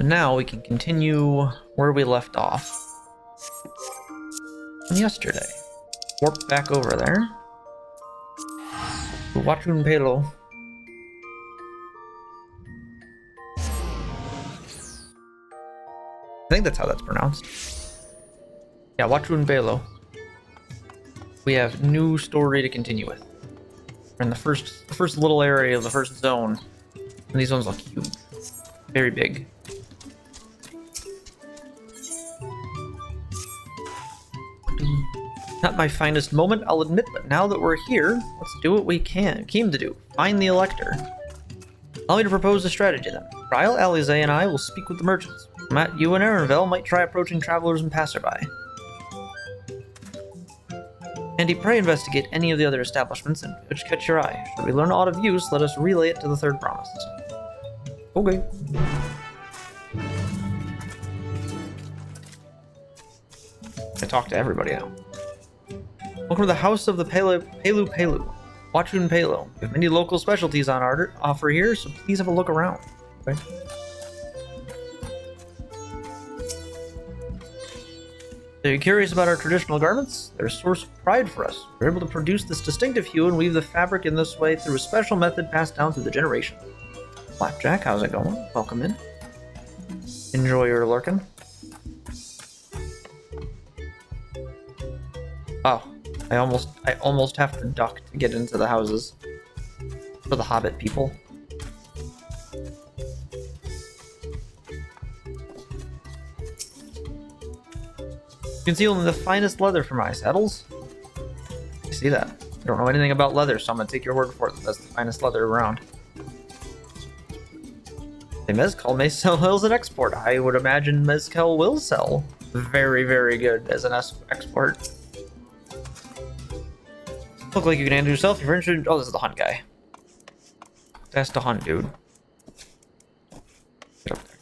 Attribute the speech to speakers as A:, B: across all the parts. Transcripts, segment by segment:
A: But now we can continue where we left off yesterday. Warp back over there. PeluPelu. I think that's how that's pronounced. Yeah, PeluPelu. We have new story to continue with. We're in the first little area of the first zone. And these zones look huge. Very big. Not my finest moment, I'll admit, but now that we're here, let's do what we came to do. Find the Elector. Allow me to propose a strategy then. Ryle, Alize, and I will speak with the merchants. Matt, you and Aaronvel might try approaching travelers and passerby. Andy, pray investigate any of the other establishments and which catch your eye. Should we learn aught of use, let us relay it to the third promise. Okay. I talk to everybody now. Welcome to the House of the PeluPelu. PeluPelu. We have many local specialties on offer here, so please have a look around. Okay. Are you curious about our traditional garments? They're a source of pride for us. We're able to produce this distinctive hue and weave the fabric in this way through a special method passed down through the generation. Blackjack, how's it going? Welcome in. Enjoy your lurking. Oh, I almost have to duck to get into the houses for the Hobbit people. You can see only the finest leather for my saddles. You see that? I don't know anything about leather, so I'm gonna take your word for it that that's the finest leather around. The mezcal may sell as an export. I would imagine mezcal will sell very, very good as an export. Look like you can handle yourself. You're interested. Oh, this is the hunt guy. That's the hunt dude. Get up there.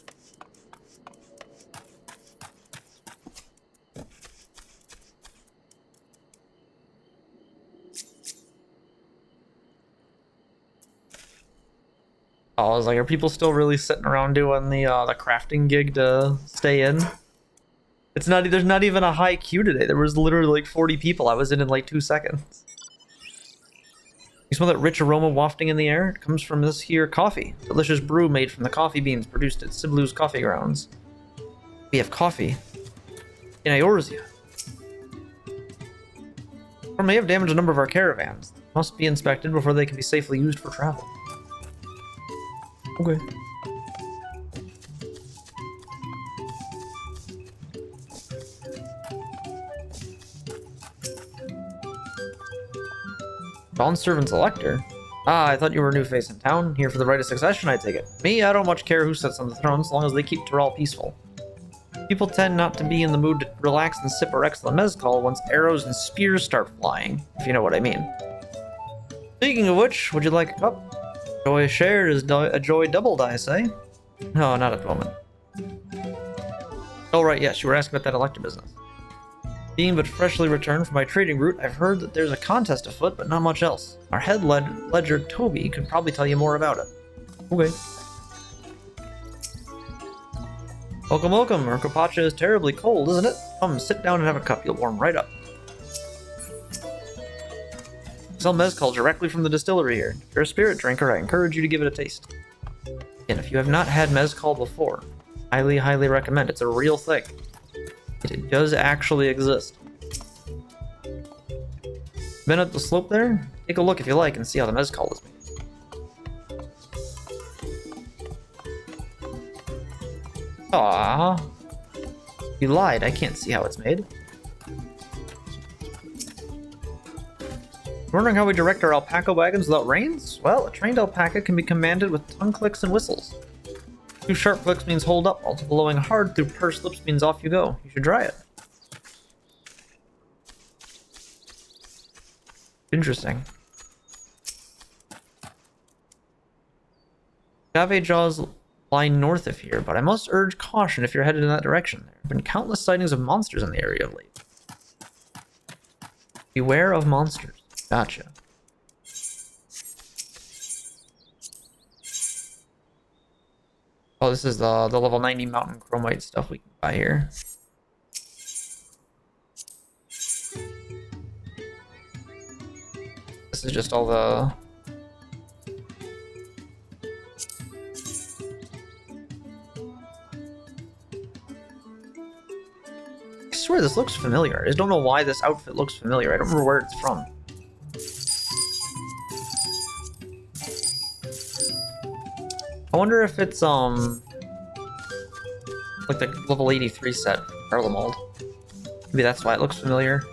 A: Oh, I was like, are people still really sitting around doing the crafting gig to stay in? It's not. There's not even a high queue today. There was literally like 40 people. I was in like 2 seconds. You smell that rich aroma wafting in the air? It comes from this here coffee. Delicious brew made from the coffee beans produced at Siblu's coffee grounds. We have coffee in Eorzea. Or may have damaged a number of our caravans. Must be inspected before they can be safely used for travel. Okay. Bond Servant's Elector? Ah, I thought you were a new face in town. Here for the right of succession, I take it. Me, I don't much care who sits on the throne, as long as they keep Tyrell peaceful. People tend not to be in the mood to relax and sip our excellent mezcal once arrows and spears start flying, if you know what I mean. Speaking of which, would you like a cup? Joy shared is a joy doubled, I say. No, not at the moment. Oh right, yes, you were asking about that Elector business. Being but freshly returned from my trading route, I've heard that there's a contest afoot, but not much else. Our head ledger, Toby, could probably tell you more about it. Okay. Welcome, welcome. Urkapacha is terribly cold, isn't it? Come, sit down and have a cup. You'll warm right up. Sell mezcal directly from the distillery here. If you're a spirit drinker, I encourage you to give it a taste. And if you have not had mezcal before, highly, highly recommend. It's a real thing. It does actually exist. Been up the slope there? Take a look if you like and see how the mezcal is made. Aww. You lied, I can't see how it's made. Wondering how we direct our alpaca wagons without reins? Well, a trained alpaca can be commanded with tongue clicks and whistles. 2 sharp clicks means hold up, while blowing hard through pursed lips means off you go. You should try it. Interesting. Jave Jaws lie north of here, but I must urge caution if you're headed in that direction. There have been countless sightings of monsters in the area of late. Beware of monsters. Gotcha. Oh, this is the level 90 mountain chromite stuff we can buy here. This is just all the... I swear this looks familiar. I just don't know why this outfit looks familiar. I don't remember where it's from. I wonder if it's, like the level 83 set, Mold. Maybe that's why it looks familiar.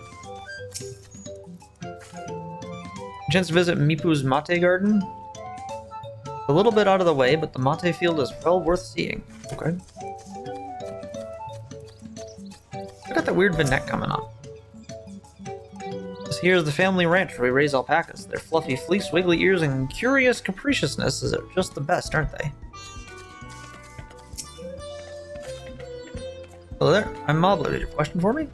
A: Chance to visit Mipu's mate garden? A little bit out of the way, but the mate field is well worth seeing. Okay. I got that weird vignette coming up. This here's the family ranch where we raise alpacas. Their fluffy fleece, wiggly ears, and curious capriciousness is just the best, aren't they? Hello there, I'm Mobler. Did you have a question for me?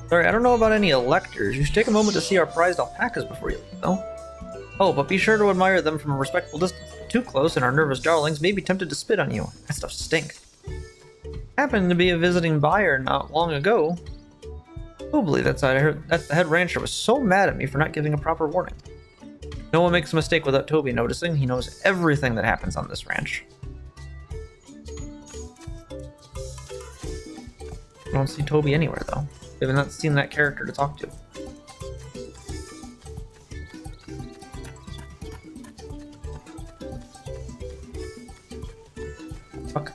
A: Sorry, I don't know about any electors. You should take a moment to see our prized alpacas before you leave, though. Oh, but be sure to admire them from a respectful distance. Too close, and our nervous darlings may be tempted to spit on you. That stuff stinks. Happened to be a visiting buyer not long ago. Probably that's I heard that the head rancher was so mad at me for not giving a proper warning. No one makes a mistake without Toby noticing. He knows everything that happens on this ranch. I don't see Toby anywhere, though. We have not seen that character to talk to. Fuck.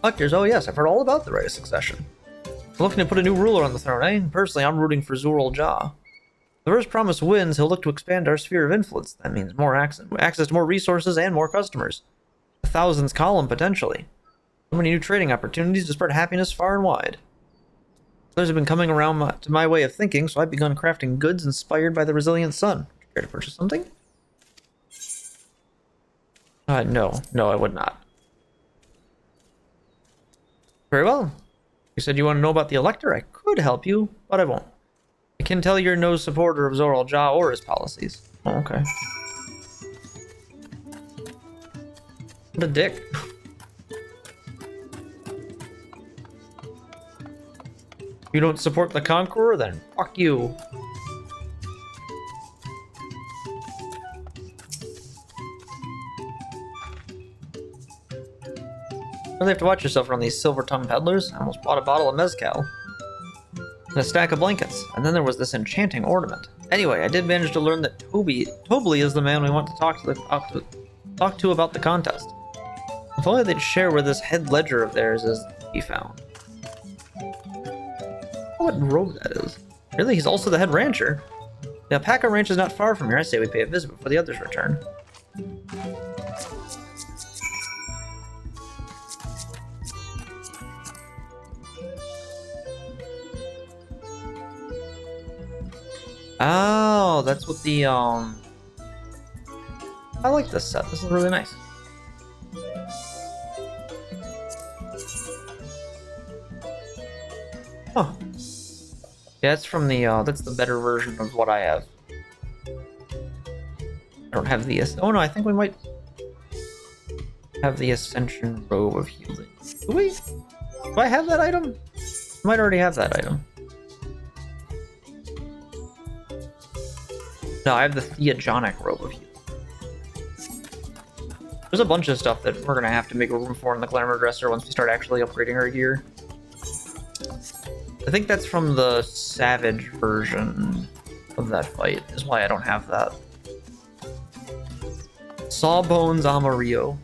A: Electors, oh yes, I've heard all about the right of succession. We're looking to put a new ruler on the throne, eh? Personally, I'm rooting for Zoral Jaw. If the first promise wins, he'll look to expand our sphere of influence. That means more access to more resources and more customers. A thousands column, potentially. So many new trading opportunities to spread happiness far and wide. Others have been coming around to my way of thinking, so I've begun crafting goods inspired by the resilient sun. Care to purchase something? No, I would not. Very well. You said you want to know about the Elector? I could help you, but I won't. I can tell you're no supporter of Zoral Jaw or his policies. Oh, okay. What a dick. You don't support the Conqueror? Then fuck you. Really have to watch yourself around these silver-tongued peddlers. I almost bought a bottle of mezcal. And a stack of blankets. And then there was this enchanting ornament. Anyway, I did manage to learn that Toby is the man we want to talk to about the contest. If only they'd share where this head ledger of theirs is to be found. What rogue that is. Really? He's also the head rancher? The alpaca ranch is not far from here. I say we pay a visit before the others return. Oh, that's what the, I like this set. This is really nice. Oh. Yeah, it's from the, that's the better version of what I have. I don't have the, oh no, I think we might have the Ascension Robe of Healing. Do we? Do I have that item? I might already have that item. No, I have the Theogonic Robe of Healing. There's a bunch of stuff that we're gonna have to make room for in the Glamour Dresser once we start actually upgrading our gear. I think that's from the Savage version of that fight, is why I don't have that. Sawbones Amarillo.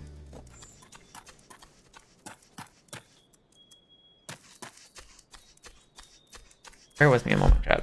A: Bear with me a moment, chat.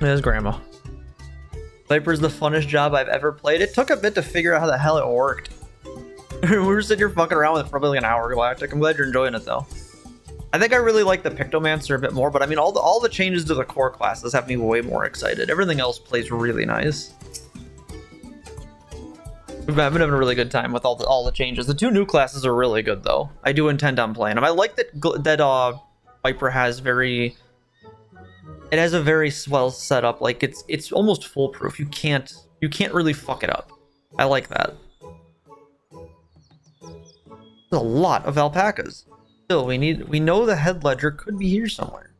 A: There's Grandma. Viper's the funnest job I've ever played. It took a bit to figure out how the hell it worked. We were sitting here fucking around with it for probably like an hour, Galactic. I'm glad you're enjoying it though. I think I really like the Pictomancer a bit more, but I mean all the changes to the core classes have me way more excited. Everything else plays really nice. I've been having a really good time with all the changes. The 2 new classes are really good though. I do intend on playing them. I like that Viper has very. It has a very well set up. Like it's almost foolproof. You can't really fuck it up. I like that. There's a lot of alpacas. Still, we know the head ledger could be here somewhere.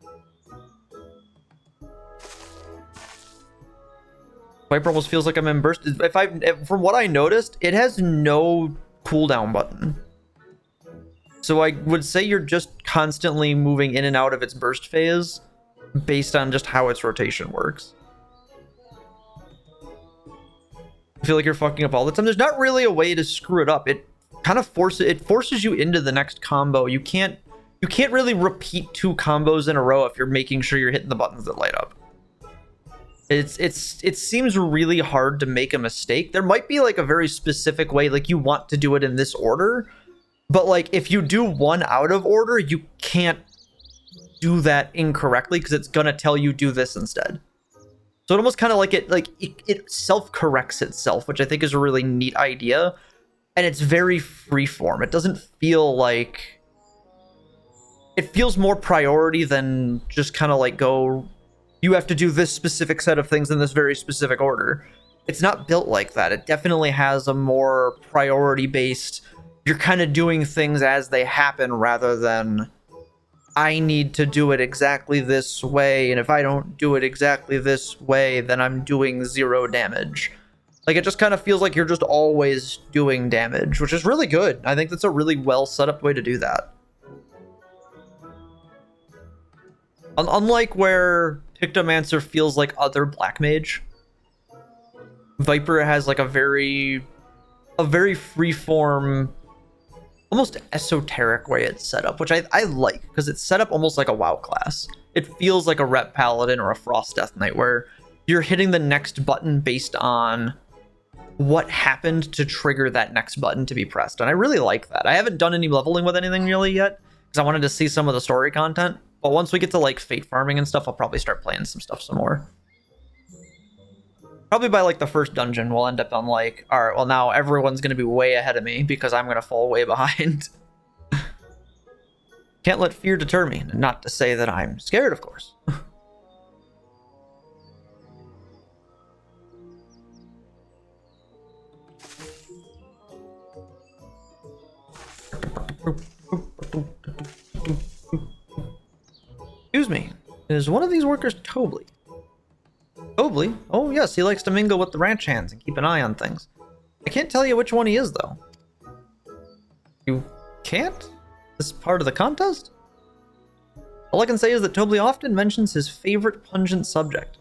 A: Viper almost feels like I'm in burst. From what I noticed, it has no cooldown button. So I would say you're just constantly moving in and out of its burst phase based on just how its rotation works. I feel like you're fucking up all the time. There's not really a way to screw it up. It kind of forces you into the next combo. You can't really repeat 2 combos in a row if you're making sure you're hitting the buttons that light up. It seems really hard to make a mistake. There might be like a very specific way, like you want to do it in this order, but like if you do one out of order, you can't do that incorrectly because it's gonna tell you do this instead. So it almost kind of like it self-corrects itself, which I think is a really neat idea. And it's very freeform. It doesn't feel like... It feels more priority than just kind of like go... You have to do this specific set of things in this very specific order. It's not built like that. It definitely has a more priority-based... You're kind of doing things as they happen rather than... I need to do it exactly this way, and if I don't do it exactly this way, then I'm doing 0 damage. Like, it just kind of feels like you're just always doing damage, which is really good. I think that's a really well set up way to do that. Unlike where Pictomancer feels like other Black Mage, Viper has like a very freeform, almost esoteric way it's set up, which I like, because it's set up almost like a WoW class. It feels like a Rep Paladin or a Frost Death Knight, where you're hitting the next button based on what happened to trigger that next button to be pressed. And I really like that. I haven't done any leveling with anything really yet, because I wanted to see some of the story content. But once we get to like fate farming and stuff, I'll probably start playing some stuff some more. Probably by like the first dungeon, we'll end up on like, all right, well now everyone's going to be way ahead of me because I'm going to fall way behind. Can't let fear deter me. Not to say that I'm scared, of course. Excuse me. Is one of these workers Tobley? Tobley? Oh yes, he likes to mingle with the ranch hands and keep an eye on things. I can't tell you which one he is though. You can't? This is part of the contest? All I can say is that Tobley often mentions his favorite pungent subject.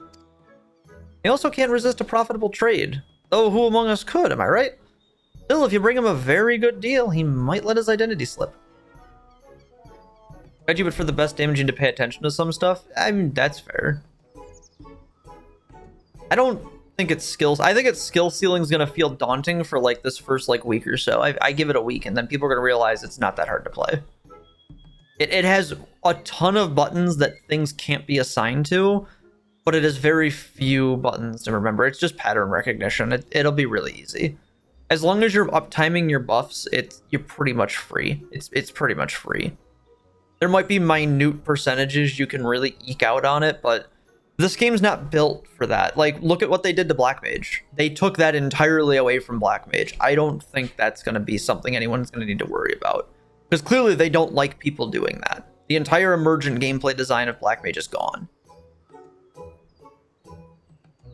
A: He also can't resist a profitable trade. Though who among us could, am I right? Still, if you bring him a very good deal, he might let his identity slip. Reggie, but for the best damage, you need to pay attention to some stuff. I mean, that's fair. I don't think it's skills. I think its skill ceiling is going to feel daunting for like this first like week or so. I give it a week, and then people are going to realize it's not that hard to play. It has a ton of buttons that things can't be assigned to, but it has very few buttons to remember. It's just pattern recognition. It'll be really easy. As long as you're uptiming your buffs, you're pretty much free. It's pretty much free. There might be minute percentages you can really eke out on it, but this game's not built for that. Like, look at what they did to Black Mage. They took that entirely away from Black Mage. I don't think that's going to be something anyone's going to need to worry about. Because clearly they don't like people doing that. The entire emergent gameplay design of Black Mage is gone.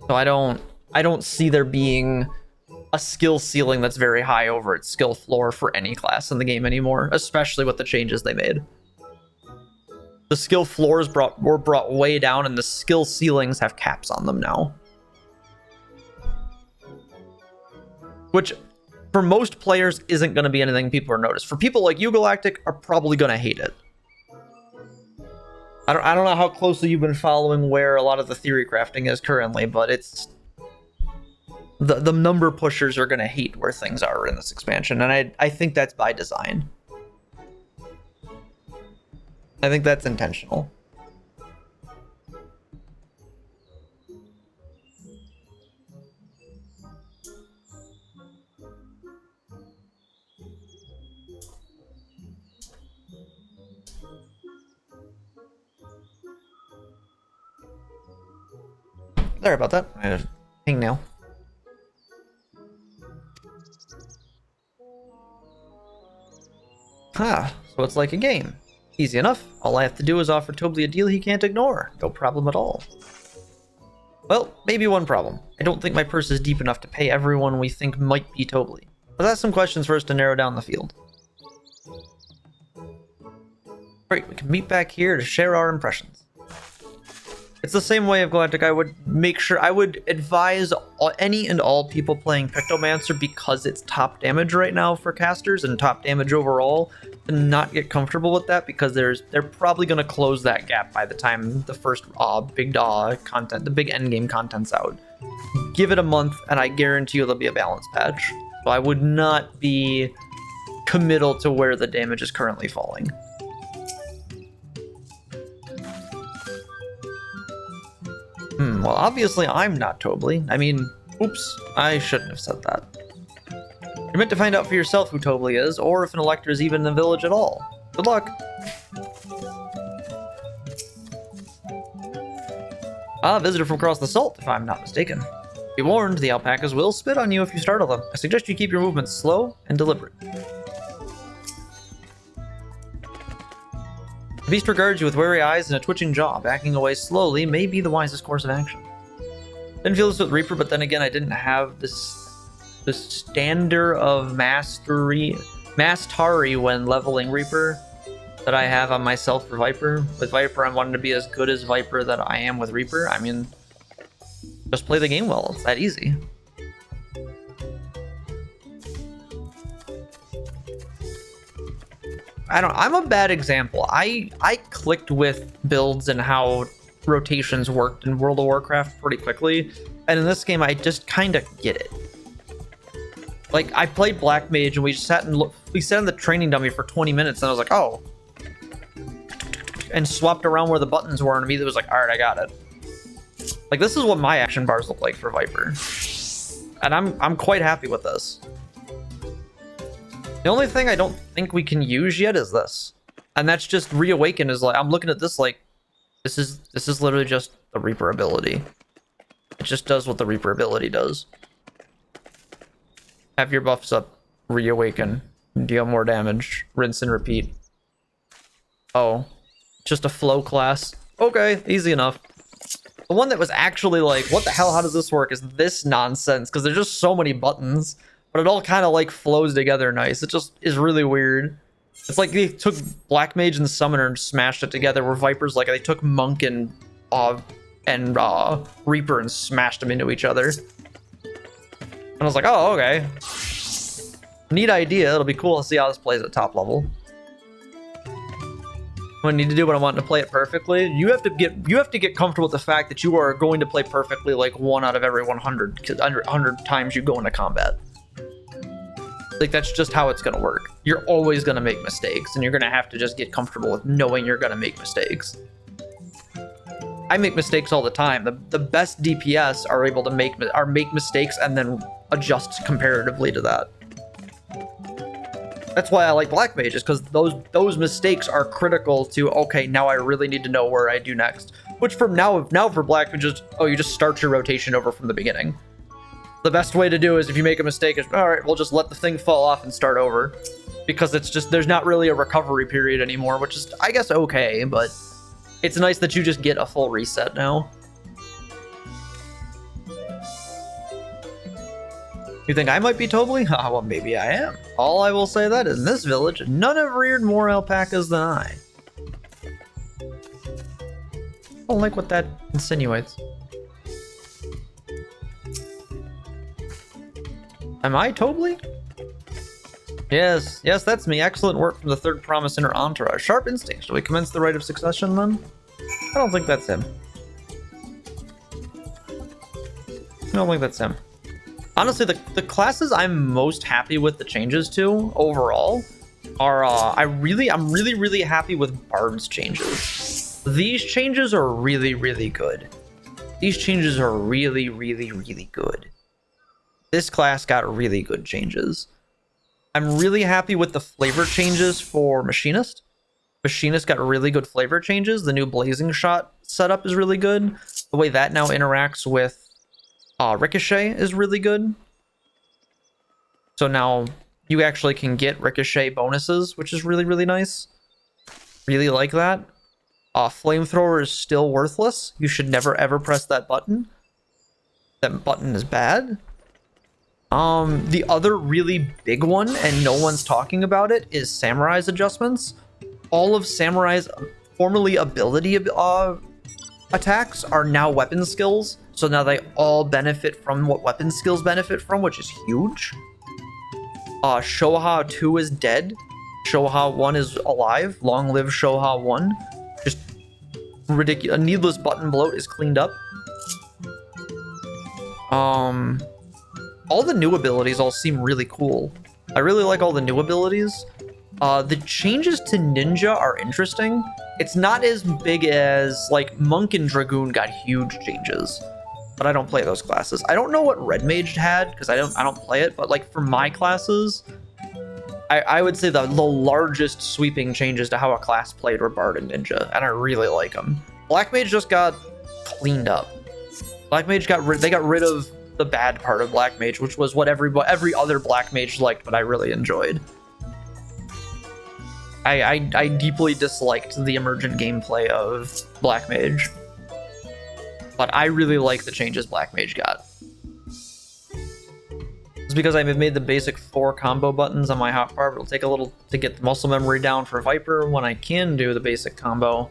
A: So I don't see there being a skill ceiling that's very high over its skill floor for any class in the game anymore, especially with the changes they made. The skill floors were brought way down, and the skill ceilings have caps on them now. Which, for most players, isn't going to be anything people are noticed. For people like you, Galactic, are probably going to hate it. I don't know how closely you've been following where a lot of the theory crafting is currently, but it's the number pushers are gonna hate where things are in this expansion, and I think that's by design. I think that's intentional. Sorry about that. I had a ping nail. Ah, so it's like a game. Easy enough. All I have to do is offer Tobly a deal he can't ignore. No problem at all. Well, maybe one problem. I don't think my purse is deep enough to pay everyone we think might be Tobly. Let's ask some questions first to narrow down the field. Great, we can meet back here to share our impressions. It's the same way of Galactic. I would advise any and all people playing Pictomancer, because it's top damage right now for casters and top damage overall, to not get comfortable with that, because they're probably going to close that gap by the time the first big content, the big endgame content's out. Give it a month and I guarantee you there'll be a balance patch. So I would not be committal to where the damage is currently falling. Well, obviously I'm not Tobly. I mean, oops, I shouldn't have said that. You're meant to find out for yourself who Tobly is, or if an elector is even in the village at all. Good luck. A visitor from across the salt, if I'm not mistaken. Be warned, the alpacas will spit on you if you startle them. I suggest you keep your movements slow and deliberate. The beast regards you with wary eyes and a twitching jaw. Backing away slowly may be the wisest course of action. Didn't feel this with Reaper, but then again, I didn't have the standard of mastery when leveling Reaper that I have on myself for Viper. With Viper, I'm wanting to be as good as Viper that I am with Reaper. I mean, just play the game well. It's that easy. I'm a bad example. I clicked with builds and how rotations worked in World of Warcraft pretty quickly, and in this game I just kind of get it. Like, I played Black Mage and we sat in the training dummy for 20 minutes, and I was like, oh, and swapped around where the buttons were, and immediately was like, all right, I got it. Like, this is what my action bars look like for Viper, and I'm quite happy with this. The only thing I don't think we can use yet is this. And that's just Reawaken is like, I'm looking at this like, this is literally just the Reaper ability. It just does what the Reaper ability does. Have your buffs up, Reawaken, deal more damage, rinse and repeat. Oh, just a flow class. Okay, easy enough. The one that was actually like, what the hell, how does this work, is this nonsense, because there's just so many buttons. But it all kind of like flows together nice. It just is really weird. It's like they took Black Mage and Summoner and smashed it together, where Viper's like they took Monk and Reaper and smashed them into each other. And I was like, oh, okay. Neat idea. It'll be cool to see how this plays at top level. What I need to do when I want to play it perfectly, you have to get comfortable with the fact that you are going to play perfectly like 1 out of every 100 times you go into combat. Like, that's just how it's gonna work. You're always gonna make mistakes, and you're gonna have to just get comfortable with knowing you're gonna make mistakes. I make mistakes all the time. The best DPS are able to make mistakes and then adjust comparatively to that. That's why I like Black Mages, because those mistakes are critical to, okay, now I really need to know where I do next. Which from now for Black Mages, you just start your rotation over from the beginning. The best way to do is, if you make a mistake, is, all right, we'll just let the thing fall off and start over. Because it's just, there's not really a recovery period anymore, which is, I guess, okay, but it's nice that you just get a full reset now. You think I might be Tobly? Ah, well, maybe I am. All I will say that is, in this village, none have reared more alpacas than I. I don't like what that insinuates. Am I Tobly? Yes, that's me. Excellent work from the third promise in her entourage. Sharp instinct. Shall we commence the rite of succession then? I don't think that's him. I don't think that's him. Honestly, the classes I'm most happy with the changes to overall are I'm really happy with Bard's changes. These changes are really good. These changes are really good. This class got really good changes. I'm really happy with the flavor changes for Machinist. Machinist got really good flavor changes. The new Blazing Shot setup is really good. The way that now interacts with Ricochet is really good. So now you actually can get Ricochet bonuses, which is really nice. Really like that. Flamethrower is still worthless. You should never ever press that button. That button is bad. The other really big one, and no one's talking about it, is Samurai's adjustments. All of Samurai's formerly ability attacks are now weapon skills. So now they all benefit from what weapon skills benefit from, which is huge. Shoha 2 is dead. Shoha 1 is alive. Long live Shoha 1. Just ridiculous. A needless button bloat is cleaned up. All the new abilities all seem really cool. I really like all the new abilities. The changes to Ninja are interesting. It's not as big as, like, Monk and Dragoon got huge changes. But I don't play those classes. I don't know what Red Mage had, because I don't play it, but like for my classes, I would say the largest sweeping changes to how a class played were Bard and Ninja, and I really like them. Black Mage just got cleaned up. Black Mage got rid of the bad part of Black Mage, which was what every other Black Mage liked, but I really enjoyed. I deeply disliked the emergent gameplay of Black Mage. But I really like the changes Black Mage got. It's because I've made the basic 4 combo buttons on my hotbar, but it'll take a little to get the muscle memory down for Viper when I can do the basic combo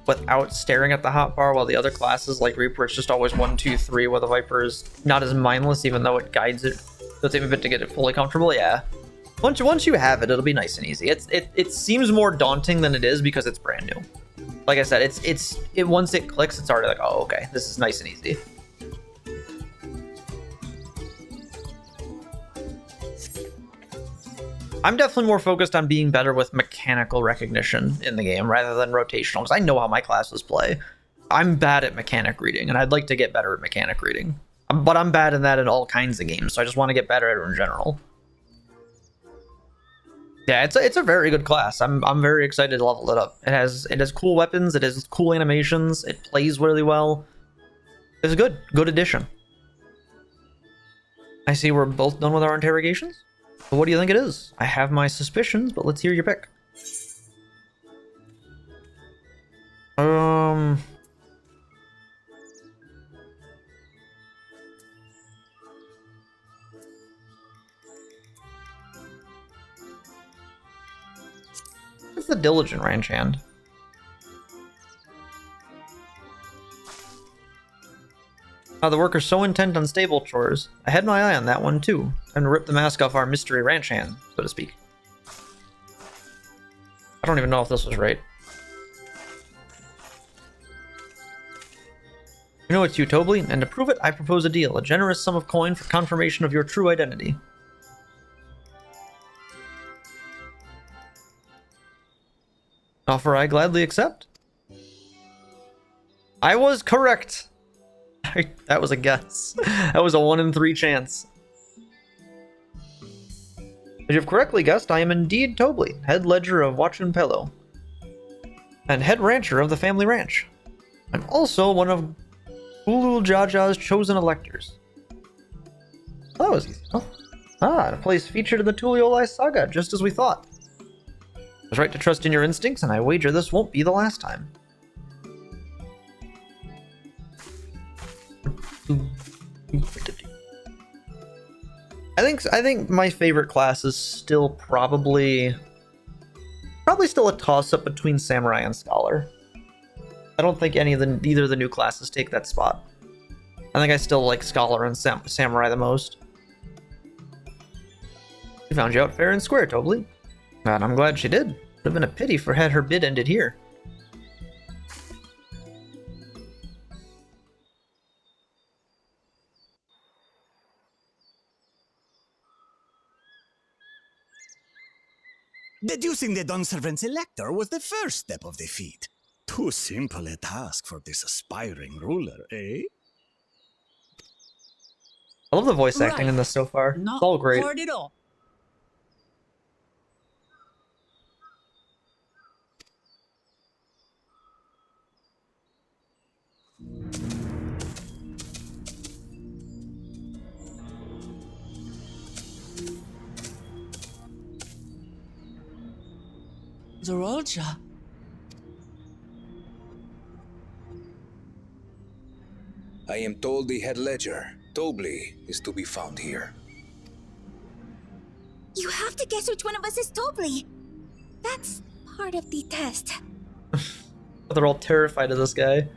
A: without staring at the hotbar, while the other classes like Reaper, it's just always 1, 2, 3, where the Viper is not as mindless, even though it guides it. It'll take me a bit to get it fully comfortable, yeah. Once you have it, it'll be nice and easy. It seems more daunting than it is because it's brand new. Like I said, it once it clicks, it's already like, oh, okay, this is nice and easy. I'm definitely more focused on being better with mechanical recognition in the game rather than rotational, because I know how my classes play. I'm bad at mechanic reading, and I'd like to get better at mechanic reading. But I'm bad in that in all kinds of games, so I just want to get better at it in general. Yeah, it's a very good class. I'm very excited to level it up. It has cool weapons, it has cool animations, it plays really well. It's good addition. I see we're both done with our interrogations. But what do you think it is? I have my suspicions, but let's hear your pick. It's the Diligent Ranch Hand. The worker's so intent on stable chores. I had my eye on that one too. Time to rip the mask off our mystery ranch hand, so to speak. I don't even know if this was right. You know it's you, Tobley, and to prove it, I propose a deal. A generous sum of coin for confirmation of your true identity. Offer I gladly accept. I was correct. That was a guess. That was a 1 in 3 chance. As you've correctly guessed, I am indeed Tobley, head ledger of PeluPelu, and head rancher of the family ranch. I'm also one of Ulul Jaja's chosen electors. Oh, that was easy. Oh. A place featured in the Tuliolai saga, just as we thought. I was right to trust in your instincts, and I wager this won't be the last time. I think my favorite class is still probably still a toss-up between Samurai and Scholar. I don't think either of the new classes take that spot. I think I still like Scholar and Samurai the most. She found you out fair and square, Tobley. And I'm glad she did. Would have been a pity for had her bid ended here.
B: Deducing the Dawnservant's elector was the first step of the feat. Too simple a task for this aspiring ruler, eh?
A: I love the voice acting in this so far.
C: Not
A: It's all great.
C: hard at all. Zorolja.
D: I am told the head ledger, Tobli, is to be found here.
E: You have to guess which one of us is Tobli. That's part of the test.
A: They're all terrified of this guy.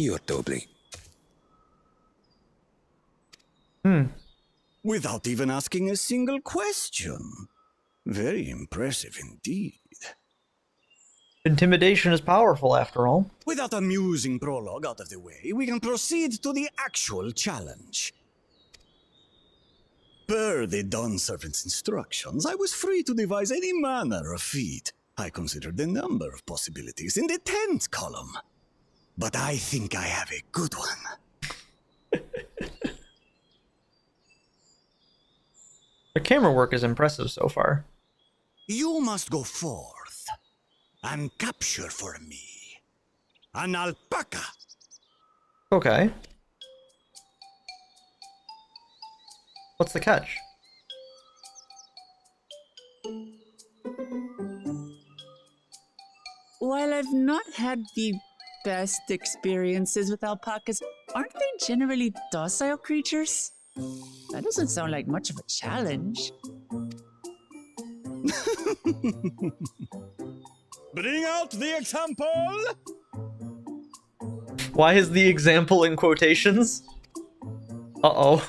D: You're Tobli.
B: Without even asking a single question. Very impressive indeed.
A: Intimidation is powerful, after all.
B: With that amusing prologue out of the way, we can proceed to the actual challenge. Per the Dawnservant's instructions, I was free to devise any manner of feat. I considered the number of possibilities in the 10th column. But I think I have a good one.
A: The camera work is impressive so far.
B: You must go forth and capture for me an alpaca.
A: Okay. What's the catch?
C: While I've not had the best experiences with alpacas, aren't they generally docile creatures? That doesn't sound like much of a challenge.
B: Bring out the example!
A: Why is the example in quotations? Uh-oh.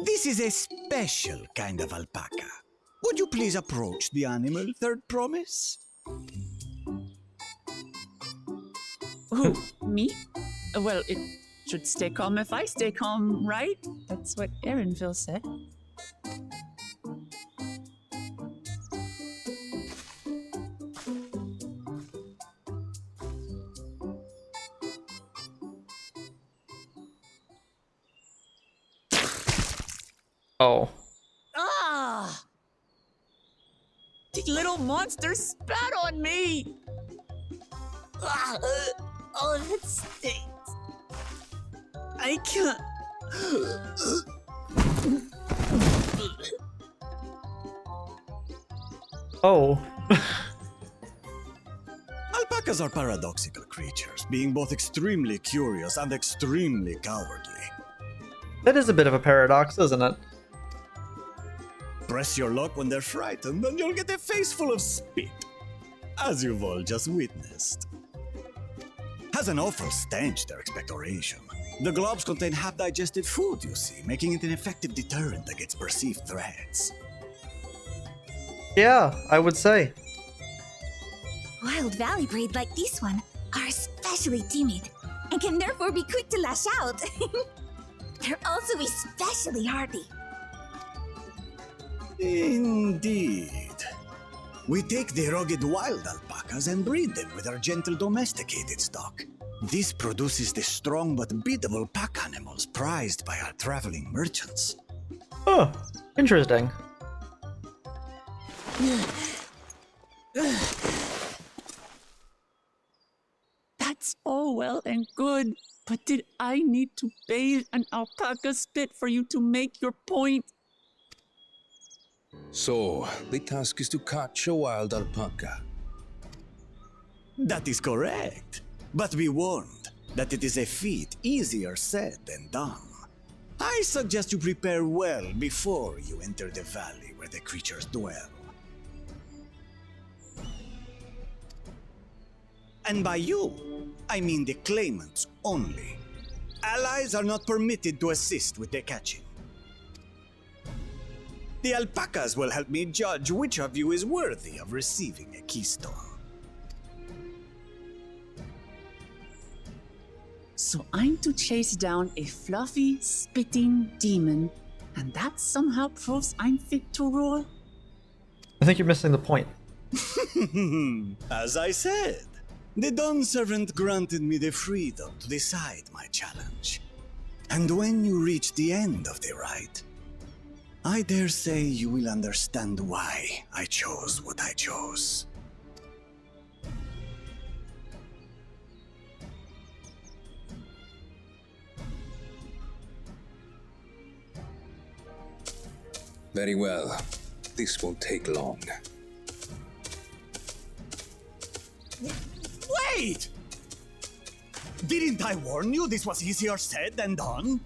B: This is a special kind of alpaca. Would you please approach the animal, Third Promise?
C: Who? Me? Well, it should stay calm if I stay calm, right? That's what Erinville said.
A: Oh.
C: Ah! The little monster spat on me! Ah, oh, that stinks. I can't.
A: Oh.
B: Alpacas are paradoxical creatures, being both extremely curious and extremely cowardly.
A: That is a bit of a paradox, isn't it?
B: Press your luck when they're frightened, and you'll get a face full of spit, as you've all just witnessed. Has an awful stench, their expectoration. The globs contain half-digested food, you see, making it an effective deterrent against perceived threats.
A: Yeah, I would say.
E: Wild valley breed like this one are especially timid and can therefore be quick to lash out. They're also especially hardy.
B: Indeed. We take the rugged wild alpacas and breed them with our gentle domesticated stock. This produces the strong but beatable pack animals prized by our traveling merchants.
A: Oh, interesting.
C: That's all well and good, but did I need to bathe an alpaca spit for you to make your point?
D: So, the task is to catch a wild alpaca.
B: That is correct. But be warned, that it is a feat easier said than done. I suggest you prepare well before you enter the valley where the creatures dwell. And by you, I mean the claimants only. Allies are not permitted to assist with their catching. The alpacas will help me judge which of you is worthy of receiving a keystone.
C: So I'm to chase down a fluffy, spitting demon, and that somehow proves I'm fit to rule?
A: I think you're missing the point.
B: As I said, the Dawn Servant granted me the freedom to decide my challenge. And when you reach the end of the ride, I dare say you will understand why I chose what I chose.
D: Very well. This won't take long.
B: Wait! Didn't I warn you this was easier said than done?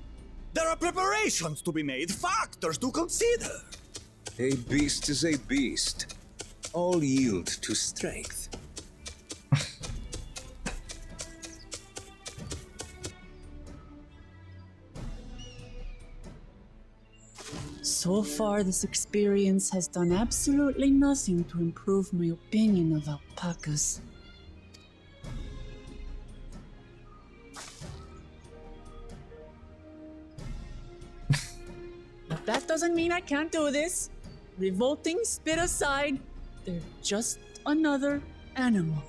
B: There are preparations to be made, factors to consider.
D: A beast is a beast. All yield to strength.
C: So far, this experience has done absolutely nothing to improve my opinion of alpacas. But that doesn't mean I can't do this. Revolting spit aside, they're just another animal.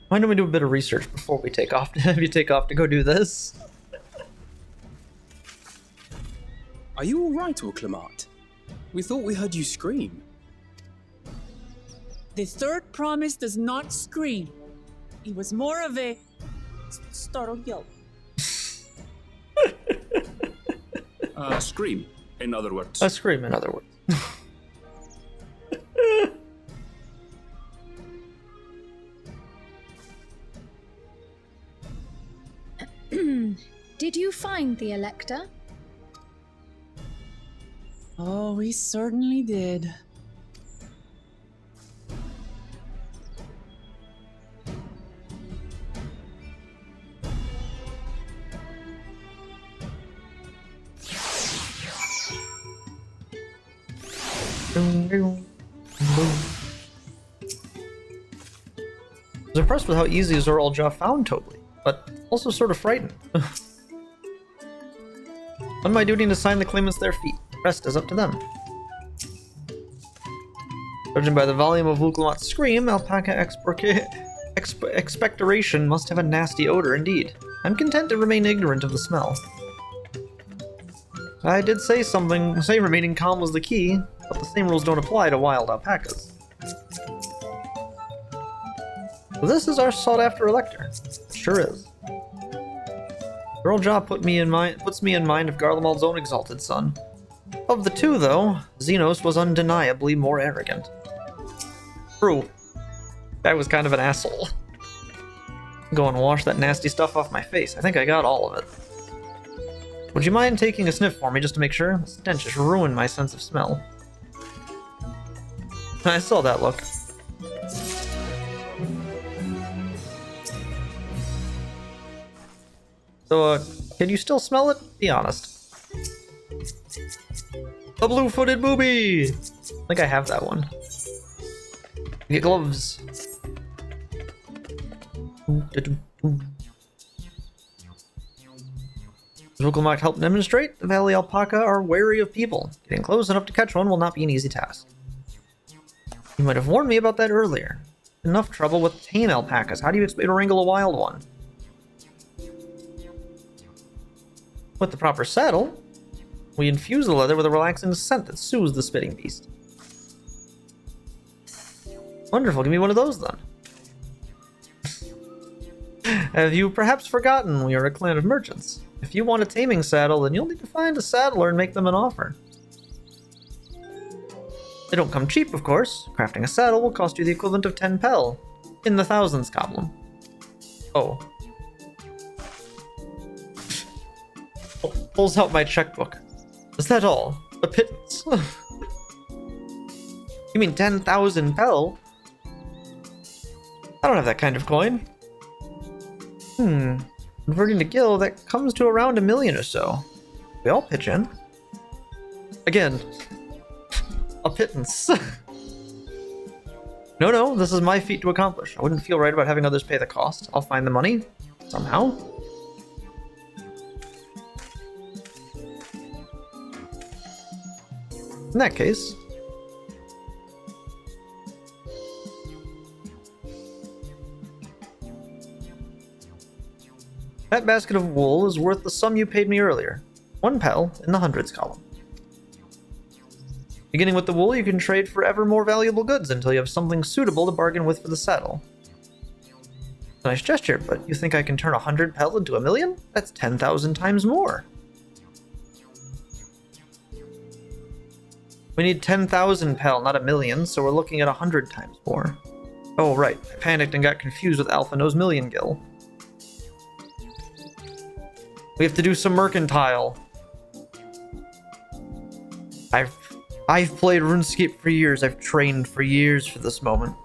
A: Why don't we do a bit of research before we take off? Have you take off to go do this?
F: Are you alright, Orclamat? We thought we heard you scream.
C: The third promise does not scream. It was more of a startled yelp.
F: Scream, in other words.
A: A scream, in other words.
G: Did you find the Elector?
C: Oh, we certainly did.
A: I was impressed with how easy Zoralja found Tobli, but also sort of frightened. On my duty to assign the claimants their feet. The rest is up to them. Judging by the volume of Wukelamat's scream, alpaca expectoration must have a nasty odor indeed. I'm content to remain ignorant of the smell. I did say remaining calm was the key, but the same rules don't apply to wild alpacas. So this is our sought-after elector. Sure is. Zoralja puts me in mind of Garlemald's own exalted son. Of the two, though, Xenos was undeniably more arrogant. True. That was kind of an asshole. Go and wash that nasty stuff off my face. I think I got all of it. Would you mind taking a sniff for me just to make sure? The stench just ruined my sense of smell. I saw that look. So, can you still smell it? Be honest. A blue-footed booby! I think I have that one. Get gloves. Wukelamat helped demonstrate the valley alpaca are wary of people. Getting close enough to catch one will not be an easy task. You might have warned me about that earlier. Enough trouble with tame alpacas. How do you expect to wrangle a wild one? With the proper saddle, we infuse the leather with a relaxing scent that soothes the spitting beast. Wonderful, give me one of those then. Have you perhaps forgotten we are a clan of merchants? If you want a taming saddle, then you'll need to find a saddler and make them an offer. They don't come cheap, of course. Crafting a saddle will cost you the equivalent of 10 pel. In the thousands, Goblin. Oh. Pulls out my checkbook. Is that all? A pittance? You mean 10,000 pel? I don't have that kind of coin. Converting to gil, that comes to around 1 million or so. We all pitch in. Again. A pittance. No, this is my feat to accomplish. I wouldn't feel right about having others pay the cost. I'll find the money. Somehow. In that case... that basket of wool is worth the sum you paid me earlier. 1 pel in the hundreds column. Beginning with the wool, you can trade for ever more valuable goods until you have something suitable to bargain with for the saddle. Nice gesture, but you think I can turn 100 pel into 1 million? That's 10,000 times more. We need 10,000 pel, not 1 million, so we're looking at 100 times more. Oh, right. I panicked and got confused with Alpha Knows Million Gil. We have to do some mercantile. I've played RuneScape for years. I've trained for years for this moment.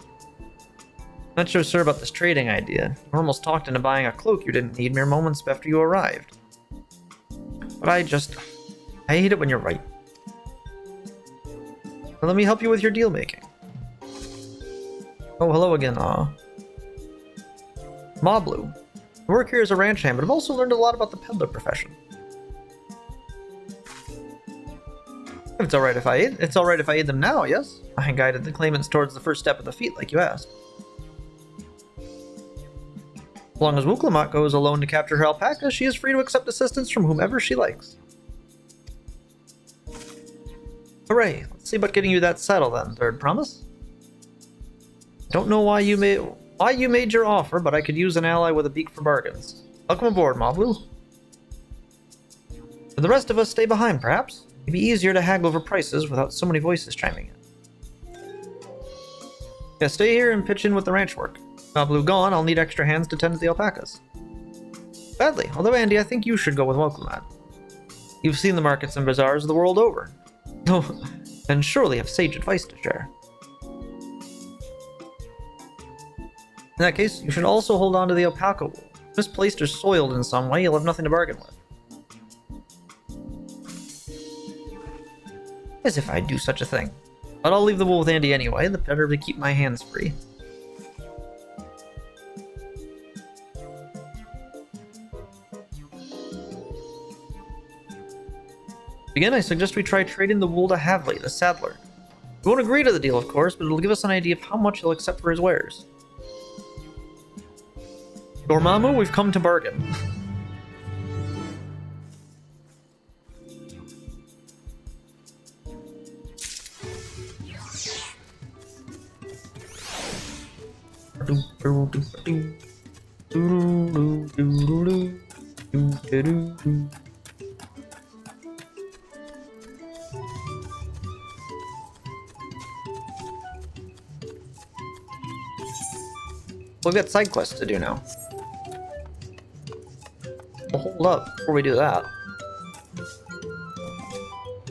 A: Not so sure about this trading idea. You almost talked into buying a cloak you didn't need mere moments after you arrived. But I hate it when you're right. Well, let me help you with your deal making. Oh, hello again, Moblu. I work here as a ranch hand, but I've also learned a lot about the peddler profession. It's alright if I aid them now, yes? I guided the claimants towards the first step of the feat, like you asked. As long as Wuklamot goes alone to capture her alpaca, she is free to accept assistance from whomever she likes. Hooray! Let's see about getting you that saddle then, third promise. Don't know why you made your offer, but I could use an ally with a beak for bargains. Welcome aboard, Moblu. For the rest of us, stay behind, perhaps? It'd be easier to haggle over prices without so many voices chiming in. Yeah, stay here and pitch in with the ranch work. Moblu gone, I'll need extra hands to tend to the alpacas. Badly, although Andy, I think you should go with Welcomad. You've seen the markets and bazaars the world over. Oh, and surely have sage advice to share. In that case, you should also hold on to the alpaca wool. Misplaced or soiled in some way, you'll have nothing to bargain with. As if I'd do such a thing. But I'll leave the wool with Andy anyway, the better to keep my hands free. To begin, I suggest we try trading the wool to Havley, the saddler. We won't agree to the deal, of course, but it'll give us an idea of how much he'll accept for his wares. Dormammu, we've come to bargain. We've got side quests to do now. Well, hold up before we do that.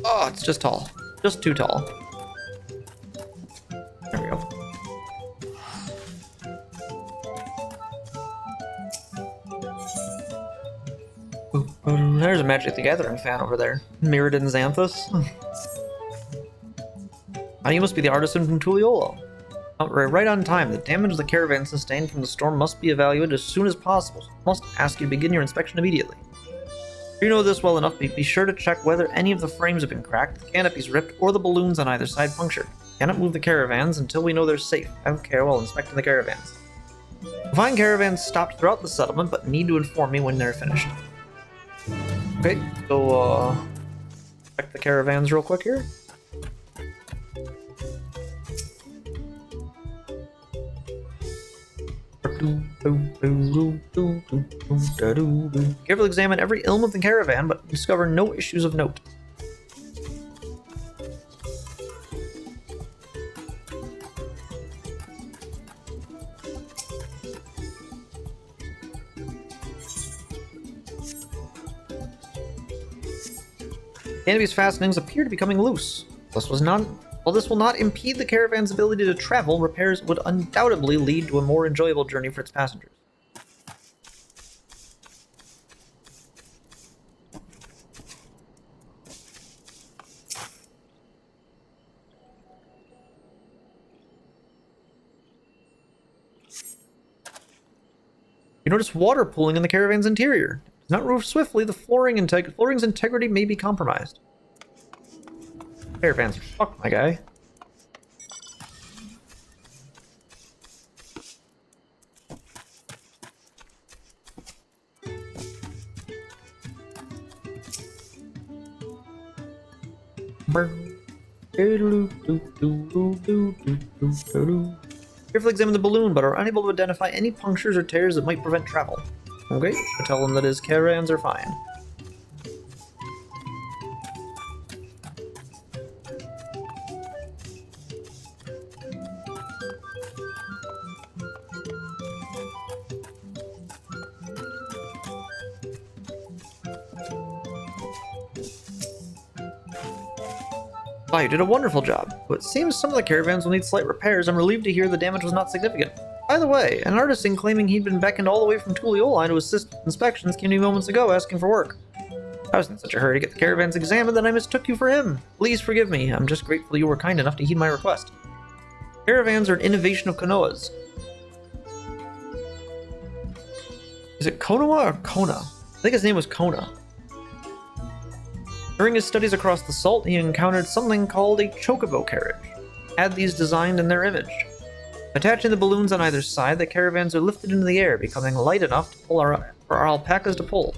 A: Oh, it's just tall. Just too tall. There we go. There's a Magic the Gathering fan over there. Mirrodin Xanthus. You must be the artisan from Tuliolo. Right on time. The damage the caravan sustained from the storm must be evaluated as soon as possible. Must ask you to begin your inspection immediately. If you know this well enough, be sure to check whether any of the frames have been cracked, the canopies ripped, or the balloons on either side punctured. Cannot move the caravans until we know they're safe. Have care while inspecting the caravans. You'll find caravans stopped throughout the settlement, but need to inform me when they're finished. Okay, so check the caravans real quick here. Carefully examine every ilm of the caravan, but discover no issues of note. The enemy's fastenings appear to be coming loose. While this will not impede the caravan's ability to travel, repairs would undoubtedly lead to a more enjoyable journey for its passengers. You notice water pooling in the caravan's interior. If it's not moved swiftly, the floring's integrity may be compromised. Caravans are fucked, my guy. Carefully examine the balloon, but are unable to identify any punctures or tears that might prevent travel. Okay, so tell them that his caravans are fine. Wow, you did a wonderful job. But it seems some of the caravans will need slight repairs. I'm relieved to hear the damage was not significant. By the way, an artisan claiming he'd been beckoned all the way from Tulioli to assist inspections came to me moments ago asking for work. I was in such a hurry to get the caravans examined that I mistook you for him. Please forgive me. I'm just grateful you were kind enough to heed my request. Caravans are an innovation of Konoha's. Is it Konoha or Kona? I think his name was Kona. During his studies across the salt, he encountered something called a chocobo carriage. Had these designed in their image. Attaching the balloons on either side, the caravans are lifted into the air, becoming light enough to pull for our alpacas to pull.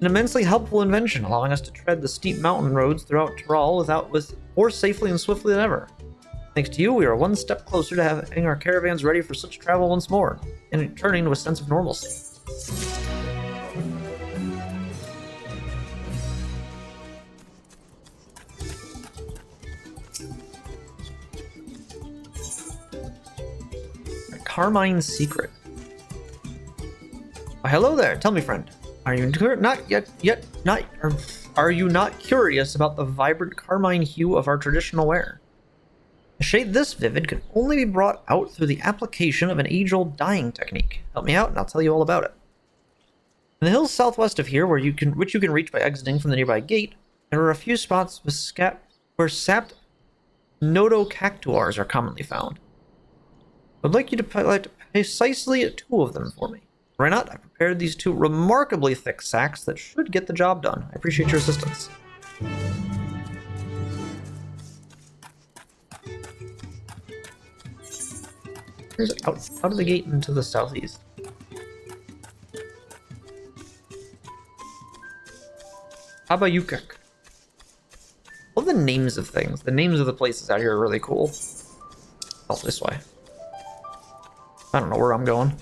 A: An immensely helpful invention, allowing us to tread the steep mountain roads throughout Tyrol more safely and swiftly than ever. Thanks to you, we are one step closer to having our caravans ready for such travel once more, and returning to a sense of normalcy. Carmine secret. Oh, hello there. Tell me, friend, are you not curious about the vibrant carmine hue of our traditional wear? A shade this vivid could only be brought out through the application of an age-old dyeing technique. Help me out, and I'll tell you all about it. In the hills southwest of here, which you can reach by exiting from the nearby gate, there are a few spots where sapped nodocactuars are commonly found. I'd like you to highlight precisely 2 of them for me. Why not? I prepared these 2 remarkably thick sacks that should get the job done. I appreciate your assistance. Here's out of the gate into the southeast. Abayukak. All the names of things. The names of the places out here are really cool. Oh, this way. I don't know where I'm going.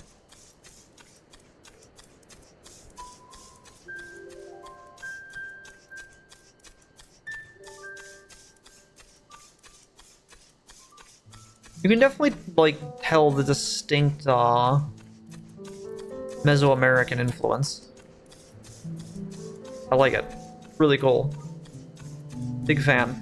A: You can definitely, like, tell the distinct, Mesoamerican influence. I like it. Really cool. Big fan.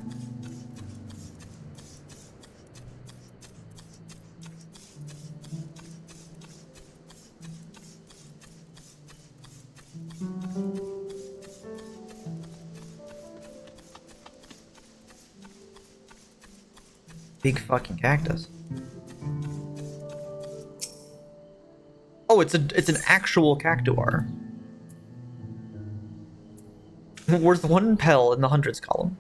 A: Big fucking cactus. Oh, it's an actual cactuar. Worth 1 pel in the hundreds column.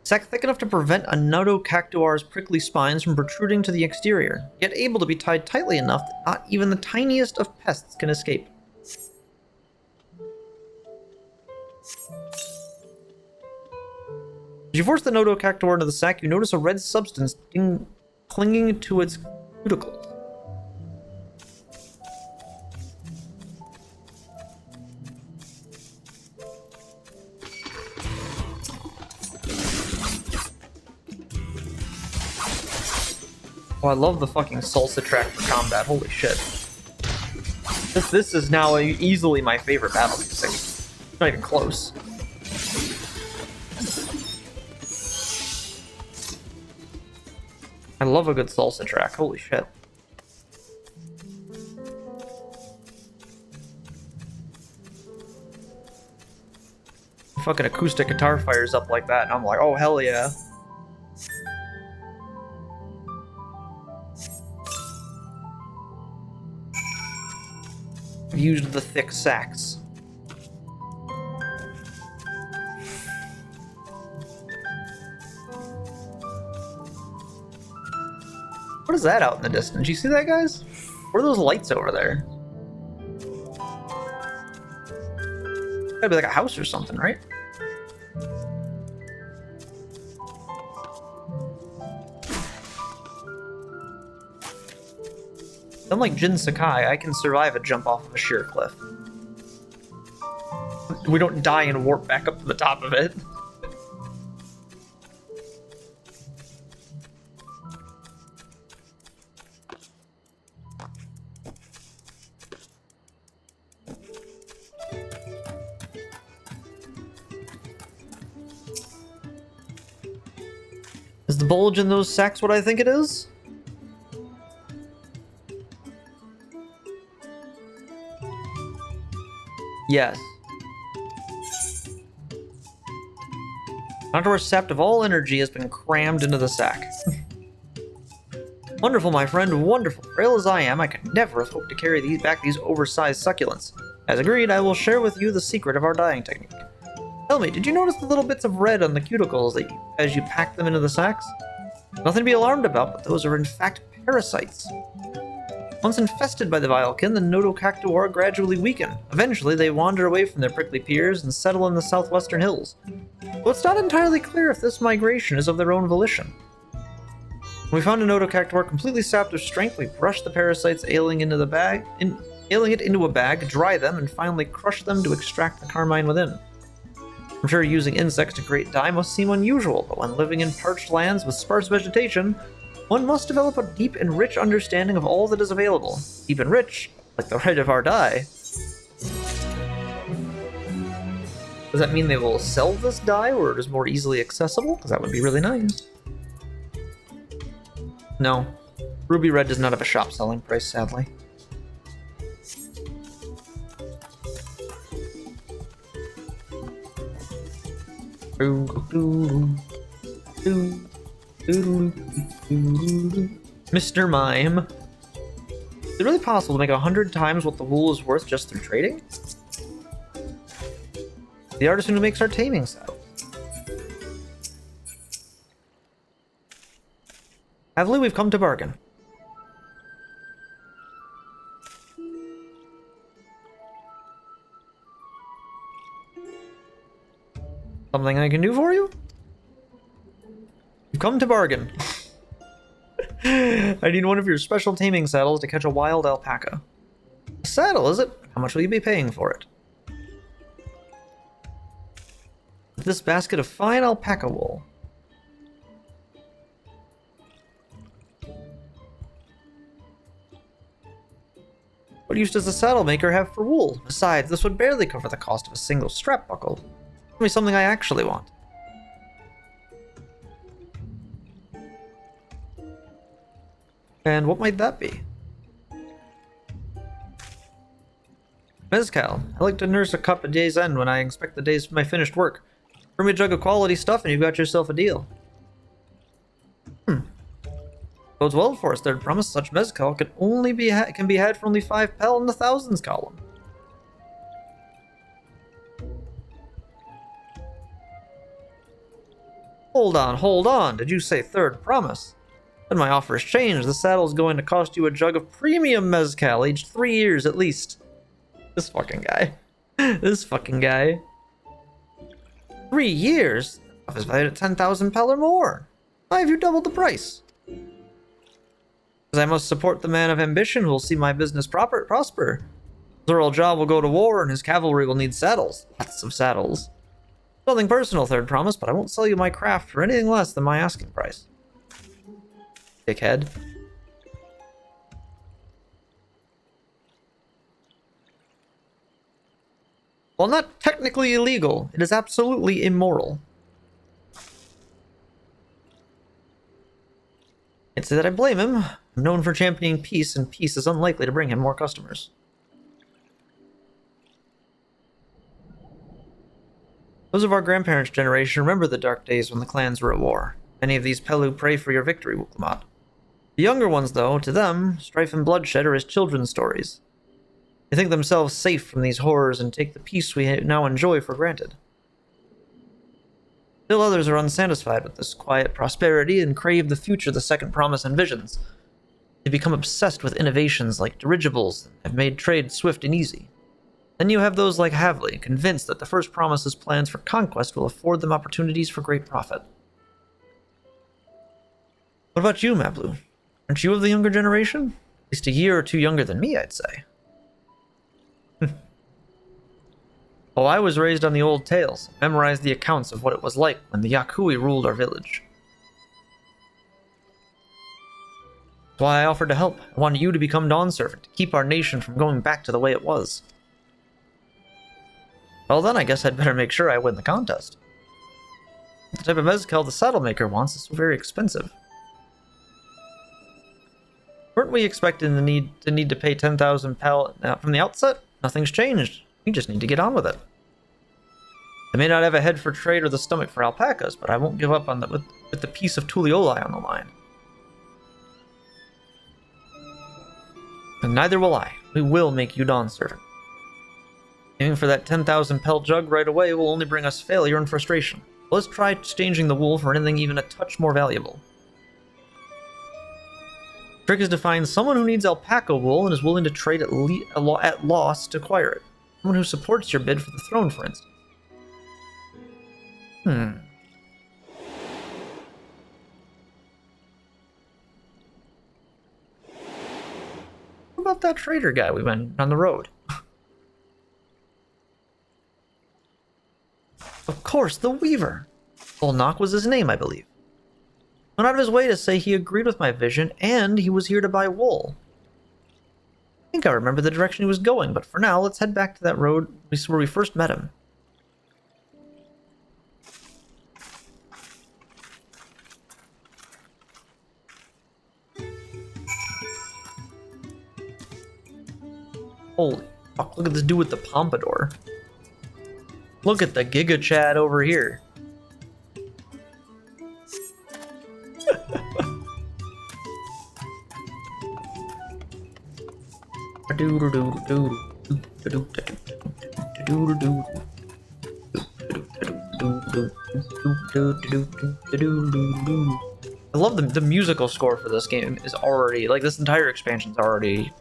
A: Sac thick enough to prevent a nodocactuar's prickly spines from protruding to the exterior, yet able to be tied tightly enough that not even the tiniest of pests can escape. As you force the nodocactuar into the sack, you notice a red substance clinging to its cuticles. Oh, I love the fucking salsa track for combat. Holy shit. This is now easily my favorite battle music. Not even close. I love a good salsa track. Holy shit. Fucking acoustic guitar fires up like that, and I'm like, oh hell yeah. Used the thick sax. What is that out in the distance? You see that, guys? What are those lights over there? Gotta be like a house or something, right? Unlike Jin Sakai, I can survive a jump off of a sheer cliff. We don't die and warp back up to the top of it. Is the bulge in those sacks what I think it is? Yes. Outdoor sept of all energy has been crammed into the sack. Wonderful, my friend, wonderful. Frail as I am, I could never have hoped to carry these oversized succulents. As agreed, I will share with you the secret of our dyeing technique. Tell me, did you notice the little bits of red on the cuticles as you packed them into the sacks? Nothing to be alarmed about, but those are in fact parasites. Once infested by the vilekin, the Nodocactuar gradually weaken. Eventually, they wander away from their prickly peers and settle in the southwestern hills. Though it's not entirely clear if this migration is of their own volition. When we found a Nodocactuar completely sapped of strength, we brushed the parasites ailing it into a bag, dry them, and finally crush them to extract the carmine within. I'm sure using insects to create dye must seem unusual, but when living in parched lands with sparse vegetation, one must develop a deep and rich understanding of all that is available. Deep and rich, like the right of our dye. Does that mean they will sell this dye, or it is more easily accessible? Because that would be really nice. No. Ruby Red does not have a shop selling price, sadly. Mr. Mime. Is it really possible to make 100 times what the wool is worth just through trading? The artisan who makes our taming saddles. Happily, we've come to bargain. Something I can do for you? You've come to bargain. I need one of your special taming saddles to catch a wild alpaca. A saddle, is it? How much will you be paying for it? This basket of fine alpaca wool. What use does the saddle maker have for wool? Besides, this would barely cover the cost of a single strap buckle. Tell me something I actually want. And what might that be? Mezcal. I like to nurse a cup at day's end when I inspect the days of my finished work. Bring me a jug of quality stuff and you've got yourself a deal. Bodes well for us, Third Promise. Such mezcal can be had for only 5 pel in the thousands column. Hold on. Did you say Third Promise? Then my offer is changed. The saddle's going to cost you a jug of premium mezcal, aged 3 years at least. This fucking guy. This fucking guy. 3 years? Stuff is valued at 10,000 pel or more. Why have you doubled the price? Because I must support the man of ambition who will see my business prosper. Earl Jaw will go to war and his cavalry will need saddles. Lots of saddles. Nothing personal, Third Promise, but I won't sell you my craft for anything less than my asking price. Dickhead. While not technically illegal, it is absolutely immoral. Can't say that I blame him. I'm known for championing peace, and peace is unlikely to bring him more customers. Those of our grandparents' generation remember the dark days when the clans were at war. Many of these Pelu pray for your victory, Wuklamat. The younger ones, though, to them, strife and bloodshed are as children's stories. They think themselves safe from these horrors and take the peace we now enjoy for granted. Still others are unsatisfied with this quiet prosperity and crave the future the Second Promise envisions. They become obsessed with innovations like dirigibles that have made trade swift and easy. Then you have those like Havli, convinced that the First Promise's plans for conquest will afford them opportunities for great profit. What about you, Mablu? Aren't you of the younger generation? At least a year or two younger than me, I'd say. Oh, I was raised on the old tales, memorized the accounts of what it was like when the Yakui ruled our village. That's why I offered to help. I wanted you to become Dawn Servant, to keep our nation from going back to the way it was. Well then, I guess I'd better make sure I win the contest. The type of mezcal the saddle maker wants is so very expensive. Weren't we expecting the need to pay 10,000 pel from the outset? Nothing's changed. You just need to get on with it. I may not have a head for trade or the stomach for alpacas, but I won't give up on with the piece of Tulioli on the line. And neither will I. We will make you Dawn Servant. Aiming for that 10,000 pel jug right away will only bring us failure and frustration. Let's try exchanging the wool for anything even a touch more valuable. The trick is to find someone who needs alpaca wool and is willing to trade at loss to acquire it. Someone who supports your bid for the throne, for instance. What about that trader guy we met on the road? Of course, the Weaver. Volnok was his name, I believe. Went out of his way to say he agreed with my vision, and he was here to buy wool. I think I remember the direction he was going, but for now, let's head back to that road where we first met him. Holy fuck, look at this dude with the pompadour. Look at the Giga Chad over here. I love the musical score for this game is already, like, this entire expansion's already,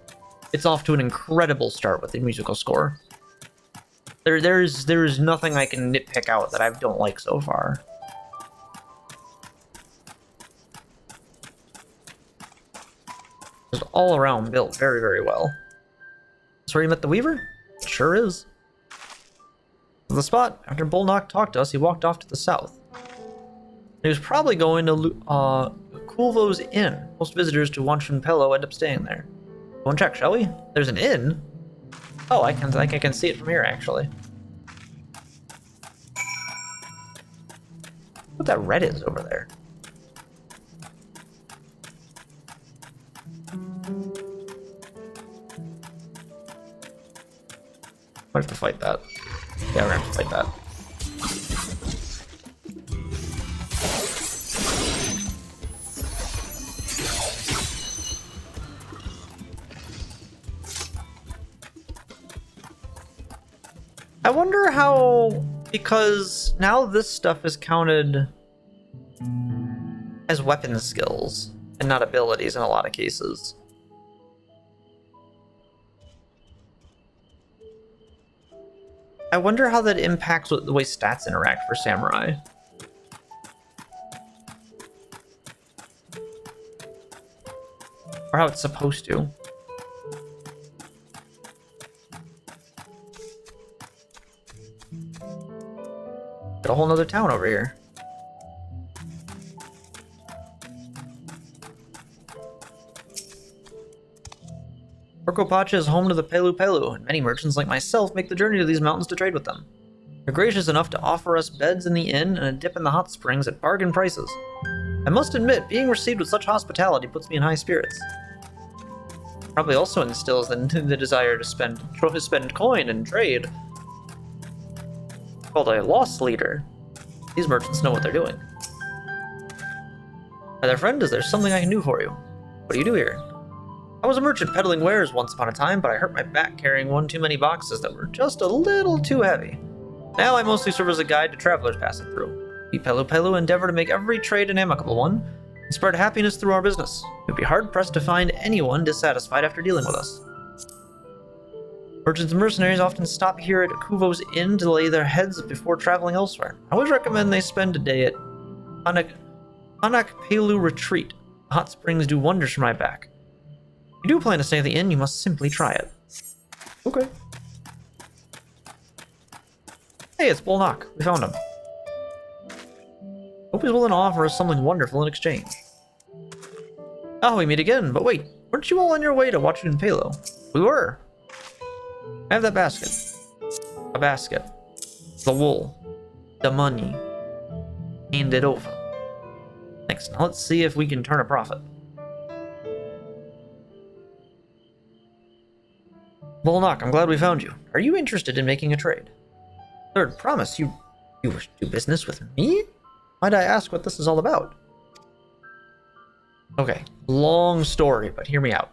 A: it's off to an incredible start with the musical score. There's nothing I can nitpick out that I don't like so far. It's all around built very, very well. That's where you met the Weaver? It sure is. The spot. After Volnok talked to us, he walked off to the south. He was probably going to Kulvo's Inn. Most visitors to PeluPelu end up staying there. Go and check, shall we? There's an inn? Oh, I think I can see it from here, actually. What that red is over there? I have to fight that. Yeah, we're gonna have to fight that. I wonder how, because now this stuff is counted as weapon skills and not abilities in a lot of cases. I wonder how that impacts the way stats interact for samurai. Or how it's supposed to. Got a whole nother town over here. Orkopacha is home to the PeluPelu, and many merchants like myself make the journey to these mountains to trade with them. They're gracious enough to offer us beds in the inn and a dip in the hot springs at bargain prices. I must admit, being received with such hospitality puts me in high spirits. Probably also instills the desire to spend coin and trade. Called a loss leader. These merchants know what they're doing. Hi there, friend. Is there something I can do for you? What do you do here? I was a merchant peddling wares once upon a time, but I hurt my back carrying one too many boxes that were just a little too heavy. Now I mostly serve as a guide to travelers passing through. We PeluPelu endeavor to make every trade an amicable one, and spread happiness through our business. You'd be hard-pressed to find anyone dissatisfied after dealing with us. Merchants and mercenaries often stop here at Kuvo's Inn to lay their heads before traveling elsewhere. I always recommend they spend a day at PeluPelu Retreat. Hot springs do wonders for my back. If you do plan to stay at the inn, you must simply try it. Okay. Hey, it's Bolnock. We found him. Hope he's willing to offer us something wonderful in exchange. Oh, we meet again, but wait, weren't you all on your way to Washington Palo? We were. I have that basket. A basket. The wool. The money. Hand it over. Thanks. Now let's see if we can turn a profit. Volnock, I'm glad we found you. Are you interested in making a trade? Third, promise, you wish to do business with me? Might I ask what this is all about? Okay, long story, but hear me out.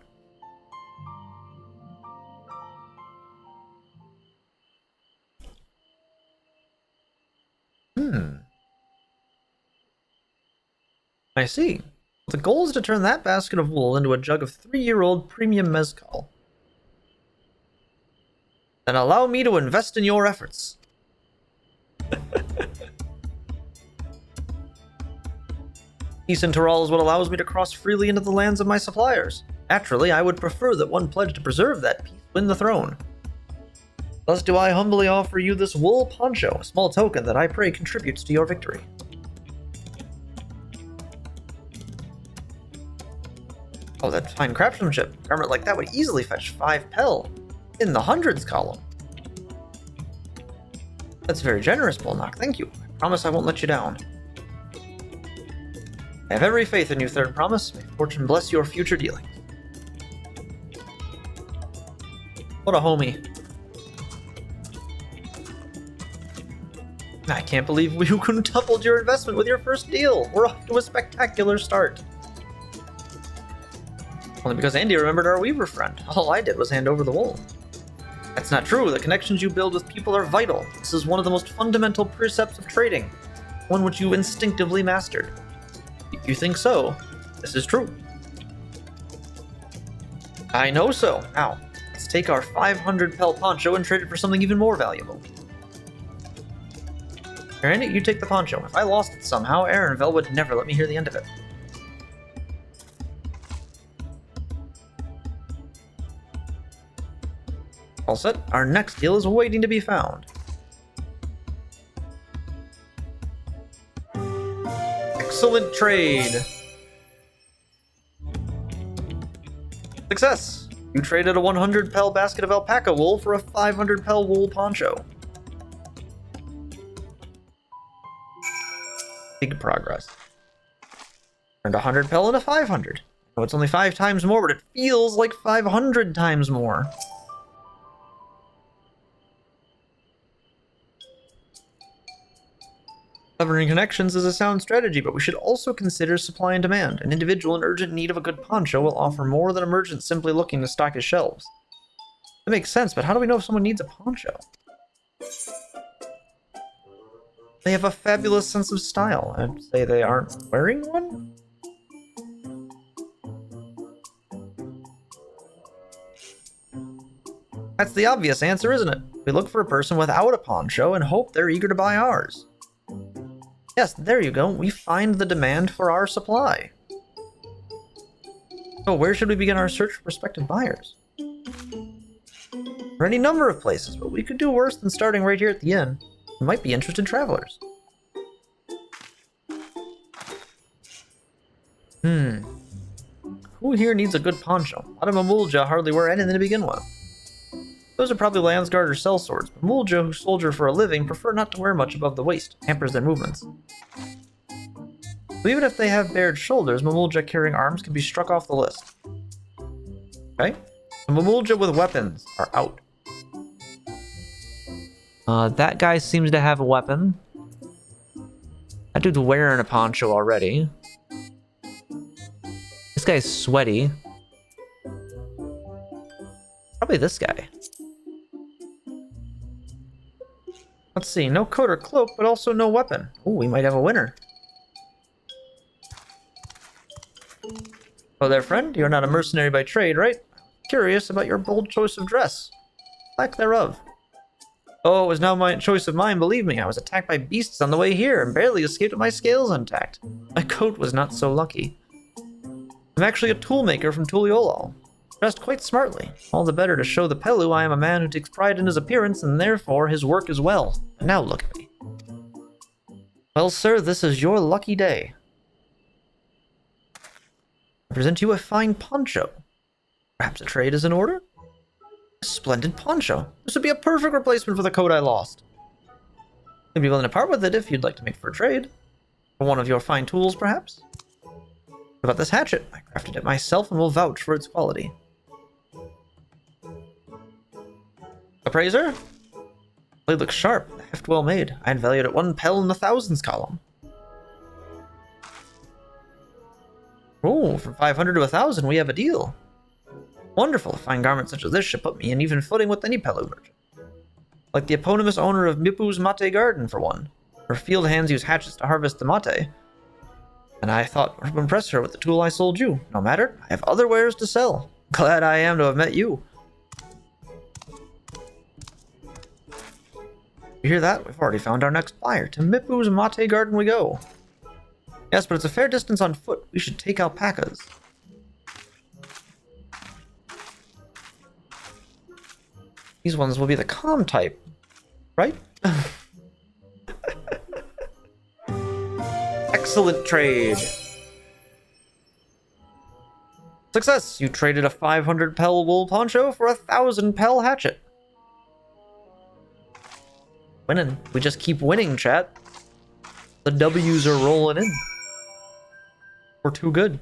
A: I see. The goal is to turn that basket of wool into a jug of 3-year-old premium mezcal. Then allow me to invest in your efforts. Peace in Toral is what allows me to cross freely into the lands of my suppliers. Naturally, I would prefer that one pledge to preserve that peace win the throne. Thus do I humbly offer you this wool poncho, a small token that I pray contributes to your victory. Oh, that fine craftsmanship. A garment like that would easily fetch 5 pel. In the hundreds column. That's very generous, Bolnock. Thank you. I promise I won't let you down. I have every faith in you, Third Promise. May fortune bless your future dealings. What a homie. I can't believe you quintupled your investment with your first deal. We're off to a spectacular start. Only because Andy remembered our weaver friend. All I did was hand over the wool. That's not true. The connections you build with people are vital. This is one of the most fundamental precepts of trading, one which you instinctively mastered. If you think so, this is true. I know so. Now, let's take our 500 pel poncho and trade it for something even more valuable. Here, Andy, you take the poncho. If I lost it somehow, Aaronville would never let me hear the end of it. All set. Our next deal is waiting to be found. Excellent trade. Success. You traded a 100 pel basket of alpaca wool for a 500 pel wool poncho. Big progress. Earned 100 pel and a 500. Oh, it's only 5 times more, but it feels like 500 times more. Covering connections is a sound strategy, but we should also consider supply and demand. An individual in urgent need of a good poncho will offer more than a merchant simply looking to stock his shelves. That makes sense, but how do we know if someone needs a poncho? They have a fabulous sense of style. I'd say they aren't wearing one? That's the obvious answer, isn't it? We look for a person without a poncho and hope they're eager to buy ours. Yes, there you go. We find the demand for our supply. So where should we begin our search for prospective buyers? There are any number of places, but we could do worse than starting right here at the inn. We might be interested travelers. Who here needs a good poncho? Adamamulja hardly wear anything to begin with. Those are probably Landsguard or sellswords, but Mulja, who soldier for a living, prefer not to wear much above the waist. Hampers their movements. But even if they have bared shoulders, Mamulja carrying arms can be struck off the list. Okay? The Mamulja with weapons are out. That guy seems to have a weapon. That dude's wearing a poncho already. This guy's sweaty. Probably this guy. Let's see, no coat or cloak, but also no weapon. Oh, we might have a winner. Oh there, friend. You're not a mercenary by trade, right? Curious about your bold choice of dress. Lack thereof. Oh, it was now my choice of mine, believe me. I was attacked by beasts on the way here and barely escaped with my scales intact. My coat was not so lucky. I'm actually a toolmaker from Tuliolol. Dressed quite smartly. All the better to show the Pelu I am a man who takes pride in his appearance and therefore his work as well. And now look at me. Well, sir, this is your lucky day. I present you a fine poncho. Perhaps a trade is in order? A splendid poncho. This would be a perfect replacement for the coat I lost. I'd be willing to part with it if you'd like to make for a trade. For one of your fine tools, perhaps? What about this hatchet? I crafted it myself and will vouch for its quality. Appraiser? Blade looks sharp, the heft well made. I'd value it at 1 pel in the thousands column. Oh, from 500 to 1,000, we have a deal. Wonderful, a fine garment such as this should put me in even footing with any Pelu merchant. Like the eponymous owner of Mipu's Mate Garden, for one. Her field hands use hatchets to harvest the mate. And I thought to impress her with the tool I sold you. No matter, I have other wares to sell. Glad I am to have met you. You hear that? We've already found our next buyer. To Mipu's Mate Garden we go. Yes, but it's a fair distance on foot. We should take alpacas. These ones will be the calm type, right? Excellent trade. Success! You traded a 500 pel wool poncho for a 1,000 pel hatchet. Winning. We just keep winning, chat. The W's are rolling in. We're too good.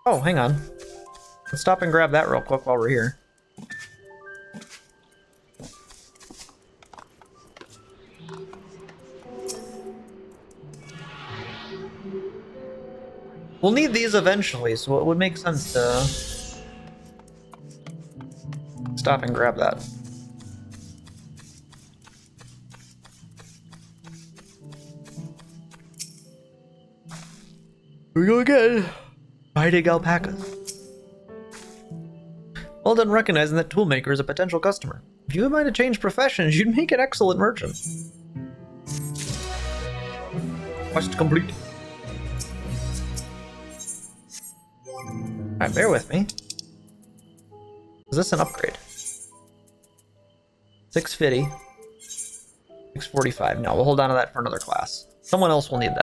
A: Oh, hang on. Let's stop and grab that real quick while we're here. We'll need these eventually, so it would make sense to stop and grab that. Here we go again. Fighting alpacas. Well done recognizing that toolmaker is a potential customer. If you might have changed professions, you'd make an excellent merchant. Quest complete. Alright, bear with me. Is this an upgrade? 650. 645. No, we'll hold on to that for another class. Someone else will need that.